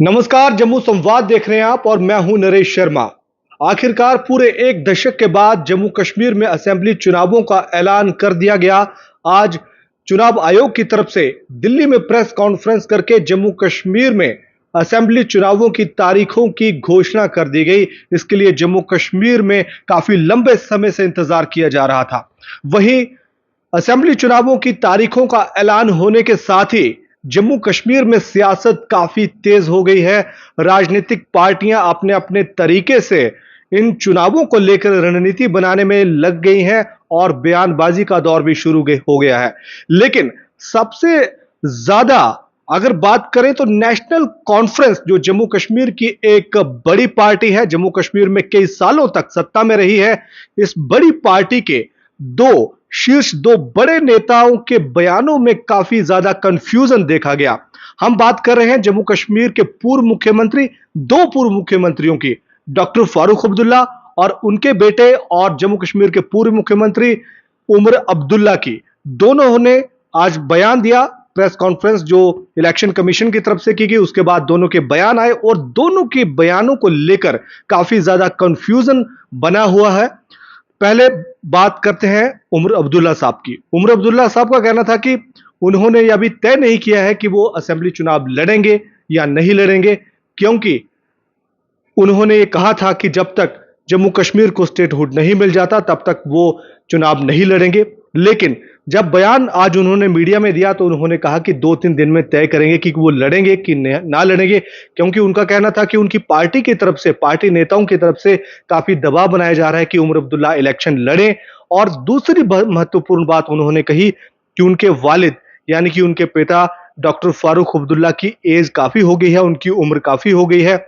नमस्कार, जम्मू संवाद देख रहे हैं आप और मैं हूं नरेश शर्मा। आखिरकार पूरे एक दशक के बाद जम्मू कश्मीर में असेंबली चुनावों का ऐलान कर दिया गया। आज चुनाव आयोग की तरफ से दिल्ली में प्रेस कॉन्फ्रेंस करके जम्मू कश्मीर में असेंबली चुनावों की तारीखों की घोषणा कर दी गई। इसके लिए जम्मू कश्मीर में काफी लंबे समय से इंतजार किया जा रहा था। वहीं असेंबली चुनावों की तारीखों का ऐलान होने के साथ ही जम्मू कश्मीर में सियासत काफी तेज हो गई है। राजनीतिक पार्टियां अपने अपने तरीके से इन चुनावों को लेकर रणनीति बनाने में लग गई हैं और बयानबाजी का दौर भी शुरू हो गया है। लेकिन सबसे ज्यादा अगर बात करें तो नेशनल कॉन्फ्रेंस जो जम्मू कश्मीर की एक बड़ी पार्टी है, जम्मू कश्मीर में कई सालों तक सत्ता में रही है, इस बड़ी पार्टी के दो बड़े नेताओं के बयानों में काफी ज्यादा कंफ्यूजन देखा गया। हम बात कर रहे हैं जम्मू कश्मीर के पूर्व मुख्यमंत्री, दो पूर्व मुख्यमंत्रियों की, डॉक्टर फारूक अब्दुल्ला और उनके बेटे और जम्मू कश्मीर के पूर्व मुख्यमंत्री उमर अब्दुल्ला की। दोनों ने आज बयान दिया। प्रेस कॉन्फ्रेंस जो इलेक्शन कमीशन की तरफ से की गई, उसके बाद दोनों के बयान आए और दोनों के बयानों को लेकर काफी ज्यादा कंफ्यूजन बना हुआ है। पहले बात करते हैं उमर अब्दुल्ला साहब की। उमर अब्दुल्ला साहब का कहना था कि उन्होंने यह अभी तय नहीं किया है कि वो असेंबली चुनाव लड़ेंगे या नहीं लड़ेंगे, क्योंकि उन्होंने ये कहा था कि जब तक जम्मू कश्मीर को स्टेटहुड नहीं मिल जाता तब तक वो चुनाव नहीं लड़ेंगे। लेकिन जब बयान आज उन्होंने मीडिया में दिया तो उन्होंने कहा कि 2-3 दिन में तय करेंगे कि वो लड़ेंगे कि ना लड़ेंगे, क्योंकि उनका कहना था कि उनकी पार्टी की तरफ से, पार्टी नेताओं की तरफ से काफी दबाव बनाया जा रहा है कि उमर अब्दुल्ला इलेक्शन लड़े। और दूसरी महत्वपूर्ण बात उन्होंने कही कि उनके वालिद यानी कि उनके पिता डॉक्टर फारूक अब्दुल्ला की एज काफी हो गई है, उनकी उम्र काफी हो गई है।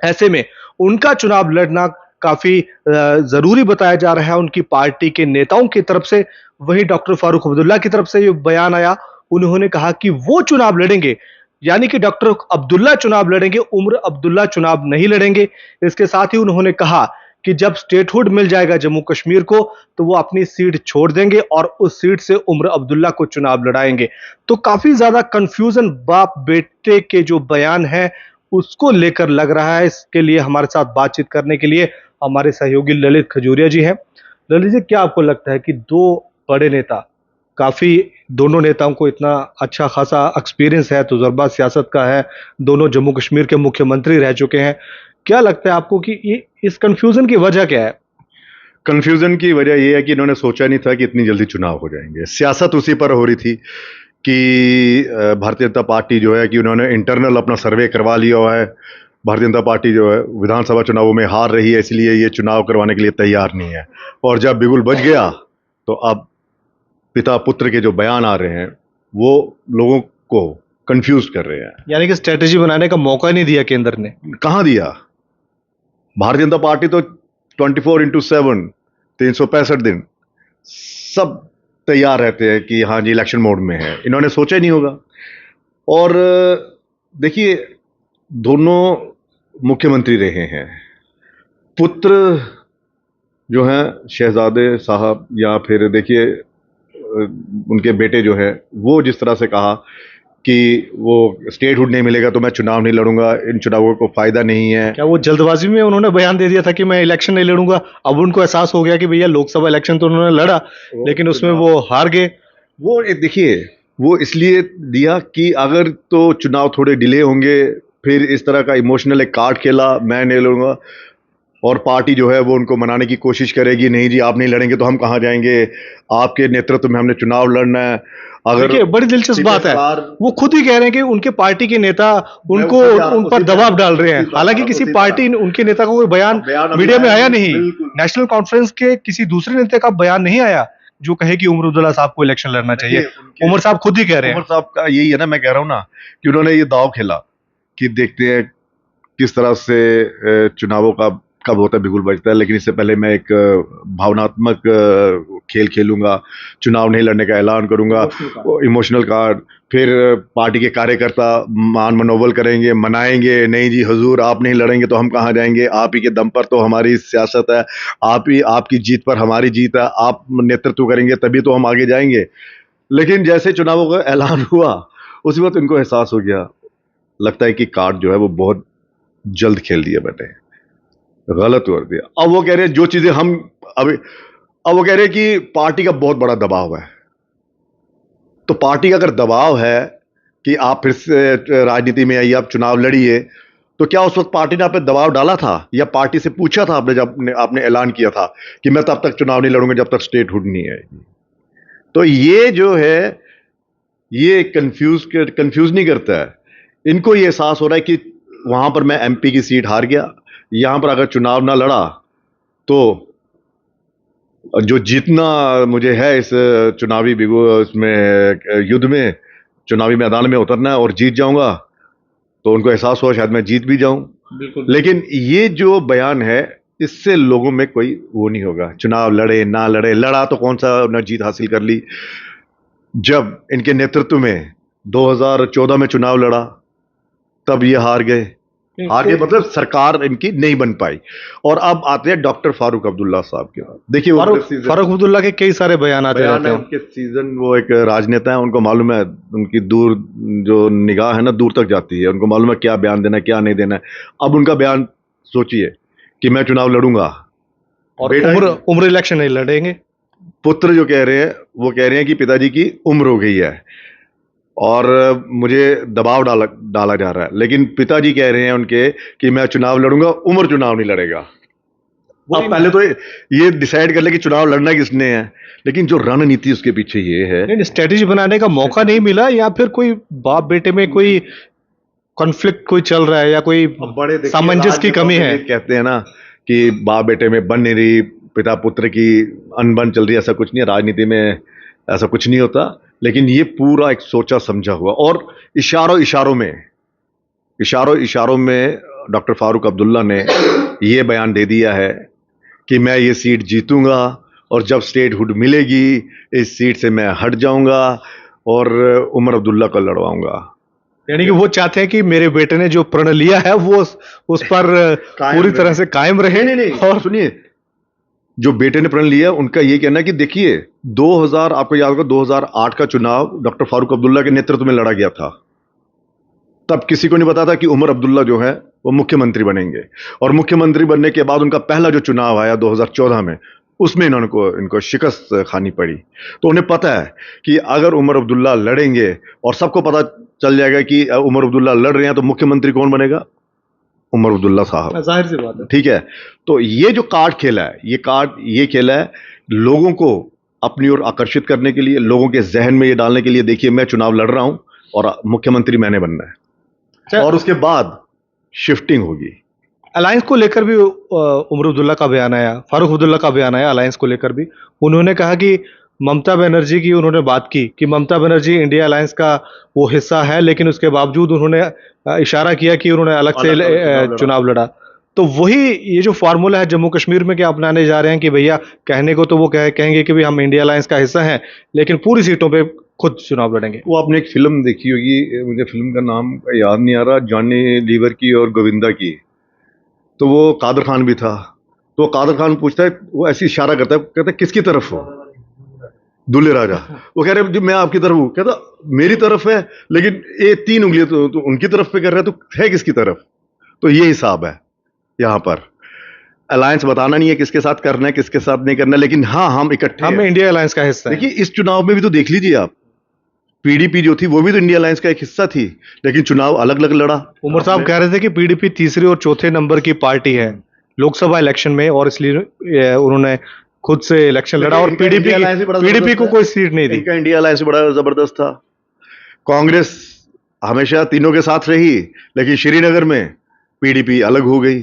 ऐसे में उनका चुनाव लड़ना काफी जरूरी बताया जा रहा है उनकी पार्टी के नेताओं की तरफ से। वहीं डॉक्टर फारूक अब्दुल्ला की तरफ से ये बयान आया, उन्होंने कहा कि वो चुनाव लड़ेंगे, यानी कि डॉक्टर अब्दुल्ला चुनाव लड़ेंगे, उमर अब्दुल्ला चुनाव नहीं लड़ेंगे। इसके साथ ही उन्होंने कहा कि जब स्टेटहुड मिल जाएगा जम्मू कश्मीर को तो वो अपनी सीट छोड़ देंगे और उस सीट से उमर अब्दुल्ला को चुनाव लड़ाएंगे। तो काफी ज्यादा कंफ्यूजन बाप बेटे के जो बयान है उसको लेकर लग रहा है। इसके लिए हमारे साथ बातचीत करने के लिए हमारे सहयोगी ललित खजूरिया जी हैं। ललित जी, क्या आपको लगता है कि दो बड़े नेता, काफी दोनों नेताओं को इतना अच्छा खासा एक्सपीरियंस है, तजुर्बा सियासत का है, दोनों जम्मू कश्मीर के मुख्यमंत्री रह चुके हैं, क्या लगता है आपको कि इस कंफ्यूजन की वजह क्या है? कंफ्यूजन की वजह यह है कि इन्होंने सोचा नहीं था कि इतनी जल्दी चुनाव हो जाएंगे। सियासत उसी पर हो रही थी कि भारतीय जनता पार्टी जो है कि उन्होंने इंटरनल अपना सर्वे करवा लिया हुआ है। भारतीय जनता पार्टी जो है विधानसभा चुनावों में हार रही है, इसलिए ये चुनाव करवाने के लिए तैयार नहीं है। और जब बिगुल बज गया तो अब पिता पुत्र के जो बयान आ रहे हैं वो लोगों को कंफ्यूज कर रहे हैं। यानी कि स्ट्रेटेजी बनाने का मौका नहीं दिया केंद्र ने। कहाँ दिया? भारतीय जनता पार्टी तो 24/7 365 दिन सब तैयार रहते हैं कि हाँ जी इलेक्शन मोड में है। इन्होंने सोचा ही नहीं होगा। और देखिए, दोनों मुख्यमंत्री रहे हैं। पुत्र जो हैं शहजादे साहब, या फिर देखिए उनके बेटे जो है, वो जिस तरह से कहा कि वो स्टेटहुड नहीं मिलेगा तो मैं चुनाव नहीं लड़ूंगा, इन चुनावों को फायदा नहीं है। क्या वो जल्दबाजी में उन्होंने बयान दे दिया था कि मैं इलेक्शन नहीं लड़ूंगा? अब उनको एहसास हो गया कि भैया लोकसभा इलेक्शन तो उन्होंने लड़ा लेकिन उसमें वो हार गए। वो देखिए, वो इसलिए दिया कि अगर तो चुनाव थोड़े डिले होंगे, फिर इस तरह का इमोशनल एक कार्ड खेला, मैं नहीं लड़ूंगा, और पार्टी जो है वो उनको मनाने की कोशिश करेगी, नहीं जी आप नहीं लड़ेंगे तो हम कहाँ जाएंगे, आपके नेतृत्व में हमने चुनाव लड़ना है। अगर देखिए, बड़ी दिलचस्प बात है, वो खुद ही कह रहे हैं कि उनके पार्टी के नेता उनको उन पर दबाव डाल रहे हैं। हालांकि किसी पार्टी, उनके नेता का कोई बयान मीडिया में आया नहीं, नेशनल कॉन्फ्रेंस के किसी दूसरे नेता का बयान नहीं आया जो कहे कि उमर अब्दुल्ला साहब को इलेक्शन लड़ना चाहिए। उमर साहब खुद ही कह रहे हैं। उमर साहब का यही है ना, मैं कह रहा हूं ना कि उन्होंने ये दांव खेला कि देखते हैं किस तरह से चुनावों का कब होता है, बिगुल बजता है, लेकिन इससे पहले मैं एक भावनात्मक खेल खेलूंगा, चुनाव नहीं लड़ने का ऐलान करूंगा, इमोशनल कार्ड। फिर पार्टी के कार्यकर्ता मान मनोबल करेंगे, मनाएंगे, नहीं जी हुजूर आप नहीं लड़ेंगे तो हम कहाँ जाएंगे, आप ही के दम पर तो हमारी सियासत है, आप ही, आपकी जीत पर हमारी जीत है, आप नेतृत्व करेंगे तभी तो हम आगे जाएंगे। लेकिन जैसे चुनावों का ऐलान हुआ उसी वक्त इनको एहसास हो गया लगता है कि कार्ड जो है वो बहुत जल्द खेल दिया मैंने, गलत कर दिया। अब वो कह रहे हैं जो चीजें हम अभी, अब वो कह रहे हैं कि पार्टी का बहुत बड़ा दबाव है। तो पार्टी का अगर दबाव है कि आप फिर से राजनीति में आइए, आप चुनाव लड़िए, तो क्या उस वक्त पार्टी ने आप पे दबाव डाला था या पार्टी से पूछा था आपने, जब आपने ऐलान किया था कि मैं तब तक चुनाव नहीं लड़ूंगा जब तक स्टेटहुड नहीं आएगी? तो ये जो है ये कंफ्यूज नहीं करता है। इनको ये एहसास हो रहा है कि वहां पर मैं एमपी की सीट हार गया, यहां पर अगर चुनाव ना लड़ा तो जो जीतना मुझे है इस चुनावी इसमें युद्ध में, चुनावी मैदान में उतरना है और जीत जाऊंगा, तो उनको एहसास हुआ शायद मैं जीत भी जाऊं। बिल्कुल। लेकिन ये जो बयान है इससे लोगों में कोई वो नहीं होगा, चुनाव लड़े ना लड़े, लड़ा तो कौन सा उन्होंने जीत हासिल कर ली। जब इनके नेतृत्व में 2014 में चुनाव लड़ा तब ये हार गए, मतलब सरकार इनकी नहीं बन पाई। और अब आते हैं डॉक्टर फारूक अब्दुल्ला साहब के बाद। देखिए फारूक अब्दुल्ला के कई सारे बयान आते रहते हैं। उनके सीजन, वो एक राजनेता है, उनको मालूम है, उनकी दूर जो निगाह है ना दूर तक जाती है, उनको मालूम है क्या बयान देना है क्या नहीं देना है। अब उनका बयान सोचिए कि मैं चुनाव लड़ूंगा और उम्र इलेक्शन नहीं लड़ेंगे। पुत्र जो कह रहे हैं वो कह रहे हैं कि पिताजी की उम्र हो गई है और मुझे दबाव डाला जा रहा है, लेकिन पिताजी कह रहे हैं उनके कि मैं चुनाव लड़ूंगा, उम्र चुनाव नहीं लड़ेगा। अब पहले तो ये डिसाइड कर ले कि चुनाव लड़ना किसने है, लेकिन जो रणनीति उसके पीछे ये है। नहीं, स्ट्रेटेजी बनाने का मौका नहीं मिला, या फिर कोई बाप बेटे में कोई कॉन्फ्लिक्ट कोई चल रहा है, या कोई बड़े सामंजस्य की कमी है। कहते हैं ना कि बाप बेटे में बन नहीं रही, पिता पुत्र की अनबन चल रही है, ऐसा कुछ नहीं है राजनीति में, ऐसा कुछ नहीं होता। लेकिन ये पूरा एक सोचा समझा हुआ और इशारों इशारों में डॉक्टर फारूक अब्दुल्ला ने ये बयान दे दिया है कि मैं ये सीट जीतूंगा और जब स्टेटहुड मिलेगी इस सीट से मैं हट जाऊंगा और उमर अब्दुल्ला को लड़वाऊंगा। यानी कि वो चाहते हैं कि मेरे बेटे ने जो प्रण लिया है वो उस पर पूरी तरह से कायम रहे। नहीं और सुनिए, जो बेटे ने प्रण लिया उनका ये कहना है कि देखिए 2000, आपको याद होगा 2008 का चुनाव डॉक्टर फारूक अब्दुल्ला के नेतृत्व में लड़ा गया था। तब किसी को नहीं पता था कि उमर अब्दुल्ला जो है वो मुख्यमंत्री बनेंगे, और मुख्यमंत्री बनने के बाद उनका पहला जो चुनाव आया 2014 में, उसमें इनको शिकस्त खानी पड़ी। तो उन्हें पता है कि अगर उमर अब्दुल्ला लड़ेंगे और सबको पता चल जाएगा कि उमर अब्दुल्ला लड़ रहे हैं, तो मुख्यमंत्री कौन बनेगा? उमर अब्दुल्ला साहब। जाहिर सी बात है। ठीक है, तो ये जो कार्ड खेला है, ये खेला है लोगों को अपनी ओर आकर्षित करने के लिए, लोगों के जहन में ये डालने के लिए, देखिए मैं चुनाव लड़ रहा हूं और मुख्यमंत्री मैंने बनना है, और उसके बाद शिफ्टिंग होगी। अलायंस को लेकर भी उमर अब्दुल्ला का बयान आया, फारूक अब्दुल्ला का बयान आया अलायंस को लेकर भी। उन्होंने कहा कि ममता बनर्जी की उन्होंने बात की कि ममता बनर्जी इंडिया अलायंस का वो हिस्सा है, लेकिन उसके बावजूद उन्होंने इशारा किया कि उन्होंने अलग से चुनाव लड़ा। तो वही ये जो फार्मूला है जम्मू कश्मीर में क्या अपनाने जा रहे हैं कि भैया कहने को तो वो कहेंगे कि भाई हम इंडिया अलायंस का हिस्सा हैं, लेकिन पूरी सीटों पे खुद चुनाव लड़ेंगे। वो आपने एक फिल्म देखी होगी, मुझे फिल्म का नाम याद नहीं आ रहा, जॉनी लीवर की और गोविंदा की, तो वो कादर खान भी था। तो कादर खान पूछता है, वो ऐसी इशारा करता है, कहता है किसकी तरफ हो? दूल्हे राजा। वो कह रहे मैं आपकी तरफ हूं, कहता मेरी तरफ है, लेकिन ये 3 उंगलियां तो उनकी तरफ पे कर रहा है, तो है किसकी तरफ? तो ये हिसाब है यहां पर। अलायंस बताना नहीं है किसके साथ करना है किसके साथ नहीं करना है, लेकिन हाँ हम इकट्ठे, हम इंडिया अलायंस का हिस्सा हैं। देखिए इस चुनाव में भी तो देख लीजिए आप, पीडीपी जो थी वो भी तो इंडिया अलायंस का एक हिस्सा थी, लेकिन चुनाव अलग अलग लड़ा। उमर साहब कह रहे थे कि पीडीपी तीसरे और चौथे नंबर की पार्टी है लोकसभा इलेक्शन में, और इसलिए उन्होंने खुद से इलेक्शन लड़ा और पीडीपी को कोई सीट नहीं दी। इनका इंडिया अलायंस बड़ा जबरदस्त था। कांग्रेस हमेशा तीनों के साथ रही, लेकिन श्रीनगर में पीडीपी अलग हो गई।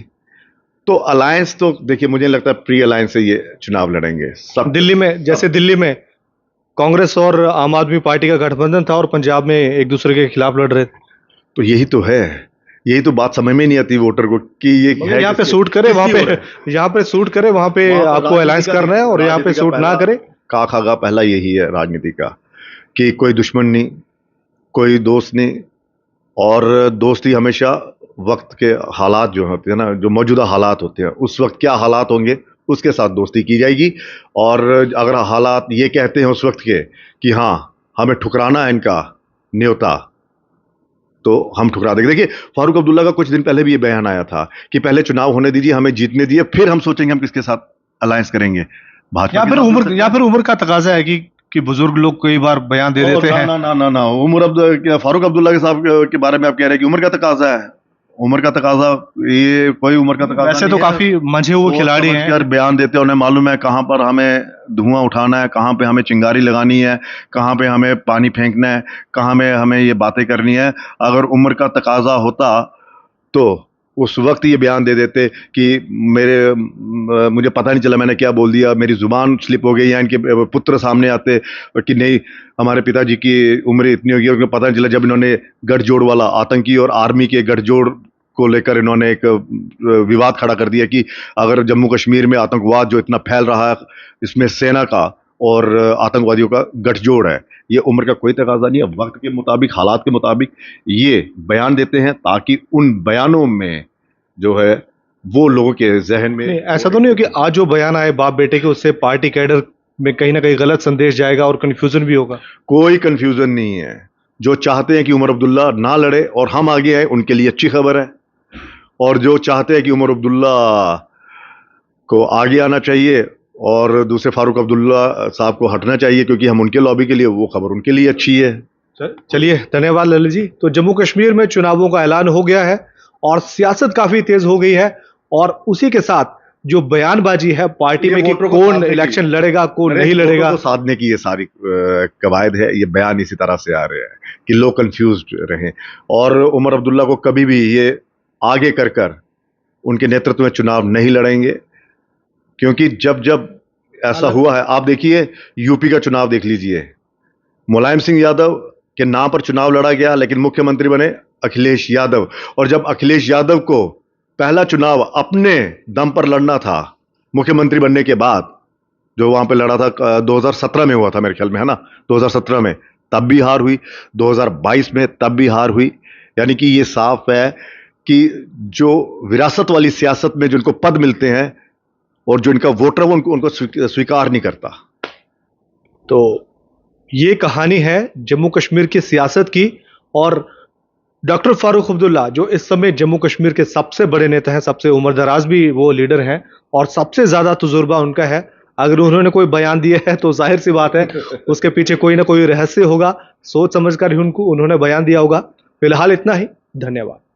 तो अलायंस तो देखिए मुझे लगता है प्री अलायंस से ये चुनाव लड़ेंगे सब। दिल्ली में जैसे दिल्ली में कांग्रेस और आम आदमी पार्टी का गठबंधन था और पंजाब में एक दूसरे के खिलाफ लड़ रहे थे। तो यही तो है, यही तो बात समझ में नहीं आती वोटर को कि ये यहाँ पे सूट करे वहां पे, यहाँ पे सूट करे वहां पे आपको अलायंस करना है, और यहाँ पे सूट ना करे। खागा पहला यही है राजनीति का कि कोई दुश्मन नहीं, कोई दोस्त नहीं, और दोस्ती हमेशा वक्त के हालात जो होते हैं ना, जो मौजूदा हालात होते हैं, उस वक्त क्या हालात होंगे उसके साथ दोस्ती की जाएगी। और अगर हालात ये कहते हैं उस वक्त के कि हाँ हमें ठुकराना है इनका न्योता, तो हम ठुकरा देंगे। देखिए, फारूक अब्दुल्ला का कुछ दिन पहले भी ये बयान आया था कि पहले चुनाव होने दीजिए, हमें जीतने दीजिए, फिर हम सोचेंगे हम किसके साथ अलायंस करेंगे। भाजपा या के फिर साथ हो उम्र, सकता या है। फिर उम्र का तकाजा है कि बुजुर्ग लोग कई बार बयान दे देते ना हैं। ना ना ना ना, फारूक अब्दुल्ला के साहब के बारे में आप कह रहे हैं कि उम्र का तकाजा है। उम्र का तकाजा, ये कोई उम्र का तकाजा वैसे नहीं तो है। काफी मंझे हुए सोच खिलाड़ी समझ हैं। कर बयान देते हैं, उन्हें मालूम है कहां पर हमें धुआं उठाना है, कहां पे हमें चिंगारी लगानी है, कहां पे हमें पानी फेंकना है, कहां में हमें ये बातें करनी है। अगर उम्र का तकाजा होता तो उस वक्त ये बयान दे देते कि मुझे पता नहीं चला मैंने क्या बोल दिया, मेरी जुबान स्लिप हो गई, या इनके पुत्र सामने आते कि नहीं, हमारे पिताजी की उम्र इतनी हो गई, उनको पता नहीं चला। जब इन्होंने गठजोड़ वाला, आतंकी और आर्मी के गठजोड़ को लेकर इन्होंने एक विवाद खड़ा कर दिया कि अगर जम्मू कश्मीर में आतंकवाद जो इतना फैल रहा है, इसमें सेना का और आतंकवादियों का गठजोड़ है, ये उम्र का कोई तकाजा नहीं है। वक्त के मुताबिक, हालात के मुताबिक ये बयान देते हैं ताकि उन बयानों में जो है वो लोगों के जहन में। नहीं, ऐसा तो नहीं हो कि आज जो बयान आए बाप बेटे के, उससे पार्टी कैडर में कहीं ना कहीं गलत संदेश जाएगा और कंफ्यूजन भी होगा। कोई कंफ्यूजन नहीं है। जो चाहते हैं कि उमर अब्दुल्ला ना लड़े और हम आगे आए, उनके लिए अच्छी खबर है। और जो चाहते हैं कि उमर अब्दुल्ला को आगे आना चाहिए और दूसरे फारूक अब्दुल्ला साहब को हटना चाहिए क्योंकि हम उनके लॉबी के लिए, वो खबर उनके लिए अच्छी है। चलिए, धन्यवाद ललित जी। तो जम्मू कश्मीर में चुनावों का ऐलान हो गया है और सियासत काफी तेज हो गई है, और उसी के साथ जो बयानबाजी है पार्टी ये में कि वोटरों को कौन साधने की- इलेक्शन लड़ेगा, कौन अरे, नहीं वोटरों लड़ेगा। को साधने की ये सारी कवायद है। ये बयान इसी तरह से आ रहे हैं कि लोग कंफ्यूज्ड रहें, और उमर अब्दुल्ला को कभी भी ये आगे कर कर उनके नेतृत्व में चुनाव नहीं लड़ेंगे, क्योंकि जब जब ऐसा हुआ है, आप देखिए यूपी का चुनाव देख लीजिए, मुलायम सिंह यादव के नाम पर चुनाव लड़ा गया लेकिन मुख्यमंत्री बने अखिलेश यादव। और जब अखिलेश यादव को पहला चुनाव अपने दम पर लड़ना था मुख्यमंत्री बनने के बाद, जो वहां पे लड़ा था 2017 में हुआ था मेरे ख्याल में, है ना, 2017 में, तब भी हार हुई, 2022 में तब भी हार हुई। यानी कि ये साफ है कि जो विरासत वाली सियासत में जिनको पद मिलते हैं और जो इनका वोटर वो उनको स्वीकार नहीं करता। तो ये कहानी है जम्मू कश्मीर की सियासत की, और डॉक्टर फारूक अब्दुल्ला जो इस समय जम्मू कश्मीर के सबसे बड़े नेता हैं, सबसे उम्रदराज भी वो लीडर हैं और सबसे ज्यादा तजुर्बा उनका है। अगर उन्होंने कोई बयान दिया है तो जाहिर सी बात है उसके पीछे कोई ना कोई रहस्य होगा, सोच समझकर ही उन्होंने बयान दिया होगा। फिलहाल इतना ही, धन्यवाद।